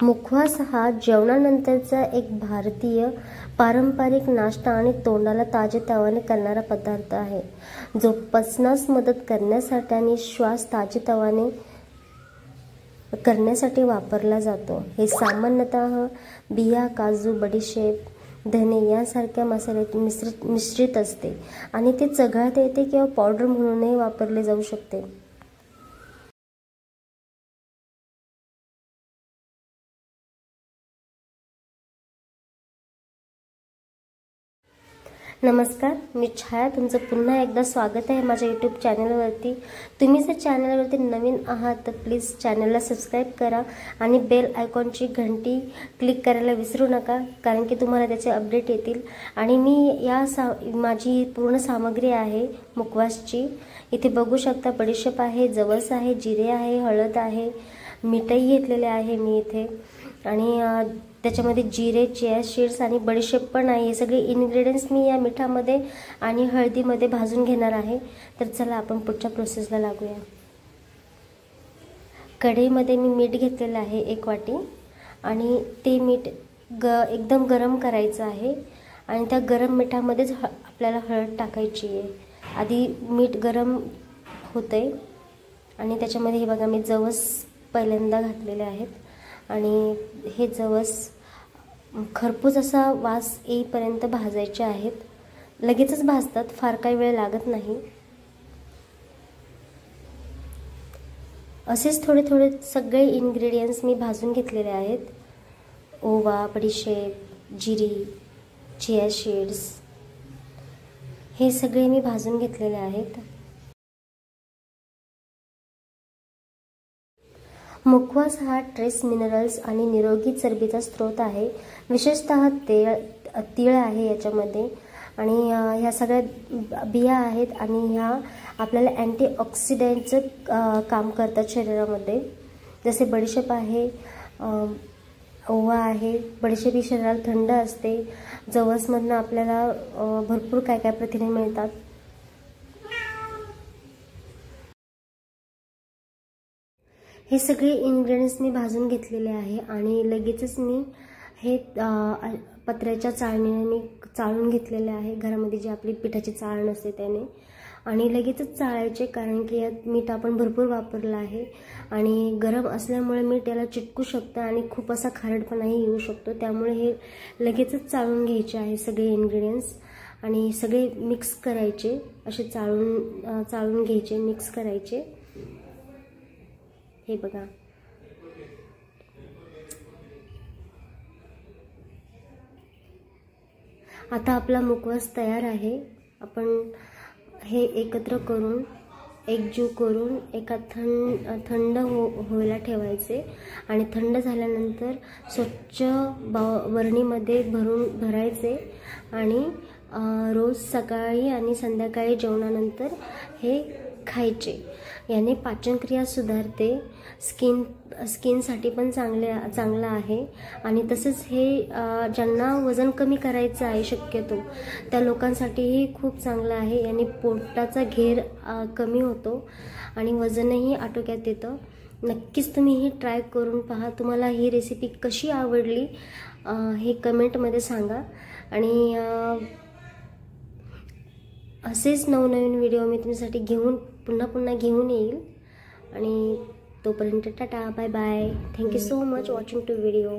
मुखवास हा जेवणानंतरचा एक भारतीय पारंपरिक नाश्ता आणि तोंडाला ताजेतवाने करणारा पदार्थ आहे, जो पचनास मदत करण्यासाठी आणि श्वास ताजेतवाने करण्यासाठी वापरला जातो। हे सामान्यतः बिया, काजू, बडीशेप, धने यांसारख्या मसाल्यात मिश्रित असते आणि ते चघळता येते किंवा पावडर म्हणूनही वापरले जाऊ शकते। नमस्कार, मी छाया, तुमचं पुन्हा एकदा स्वागत आहे माझ्या यूट्यूब चॅनलवरती। तुम्ही जर चॅनलवरती नवीन आहात तर प्लीज चॅनलला सबस्क्राईब करा आणि बेल आयकॉनची घंटी क्लिक करायला विसरू नका, कारण की तुम्हाला त्याचे अपडेट येतील। आणि मी माझी पूर्ण सामग्री आहे मुखवासची। इथे बघू शकता बडीशेप आहे, जवस आहे, जिरे आहे, हळद आहे, मीठही घेतलेले आहे मी इथे। आणि त्याच्यामध्ये जिरे, चिया सीड्स आणि बडीशेप पण आहे। हे सगळे इन्ग्रेडियंट्स मी या मिठामध्ये आणि हळदीमध्ये भाजून घेणार आहे। तर चला आपण पुढच्या प्रोसेसला लागूया। कढईमध्ये मी मीठ घेतलेलं आहे 1 वाटी आणि ते मीठ एकदम गरम करायचं आहे आणि त्या गरम मिठामध्येच आपल्याला हळद टाकायची आहे। आधी मीठ गरम होतंय आणि त्याच्यामध्ये हे बघा मी जवस पहिल्यांदा घातलेले आहेत आणि हे जवस खरपूस असा वास येईपर्यंत भाजायचे आहेत। लगेचच भाजतात, फार काही वेळ लागत नाही। असेच थोडे थोडे सगळे इन्ग्रेडियंट्स मी भाजून घेतलेले आहेत। ओवा, बडीशेप, जिरी, चिया सीड्स हे सगळे मी भाजून घेतलेले आहेत। मुखवास हा ट्रेस मिनरल्स आणि निरोगी चरबीचा स्रोत आहे। विशेषतः तीळ आहे याच्यामध्ये आणि ह्या सगळ्या बिया आहेत आणि ह्या आपल्याला अँटीऑक्सिडंटचं काम करतात शरीरामध्ये। जसे बडीशेप आहे, ओवा आहे, बडीशेप ही शरीराला थंड असते। जवसमधनं आपल्याला भरपूर काय काय प्रथिने मिळतात। हे सगळे इन्ग्रेडियंट्स मी भाजून घेतलेले आहे आणि लगेचच मी हे पत्र्याच्या चाळणीने मी चाळून घेतलेले आहे। घरामध्ये जी आपली पिठाची चाळण असते त्याने, आणि लगेचच चाळायचे, कारण की यात मीठ आपण भरपूर वापरलं आहे आणि गरम असल्यामुळे मीठ याला चिटकू शकतं आणि खूप असा खारटपणाही येऊ शकतो। त्यामुळे हे लगेचच चाळून घ्यायचे आहे सगळे इन्ग्रेडियंट्स आणि सगळे मिक्स करायचे, असे चाळून घ्यायचे, मिक्स करायचे। हे बघा, आता आपला मुखवास तयार आहे। आपण हे एकत्र करून एकजीव करून एका थंड व्हायला ठेवायचे आणि थंड झाल्यानंतर स्वच्छ बरणीमध्ये भरायचे आणि रोज सकाळी आणि संध्याकाळी जेवणानंतर हे खायचे। याने पाचनक्रिया सुधारते, स्किनसाठी पण चांगलं आहे आणि तसंच हे ज्यांना वजन कमी करायचं आहे शक्यतो त्या लोकांसाठीही खूप चांगलं आहे। याने पोटाचा घेर कमी होतो आणि वजनही आटोक्यात येतं। नक्कीच तुम्ही ही ट्राय करून पहा। तुम्हाला ही रेसिपी कशी आवडली हे कमेंटमध्ये सांगा आणि असेच नवनवीन व्हिडिओ मी तुमच्यासाठी पुन्हा घेऊन येईल। आणि तोपर्यंत tata, bye bye, thank you so much watching to video.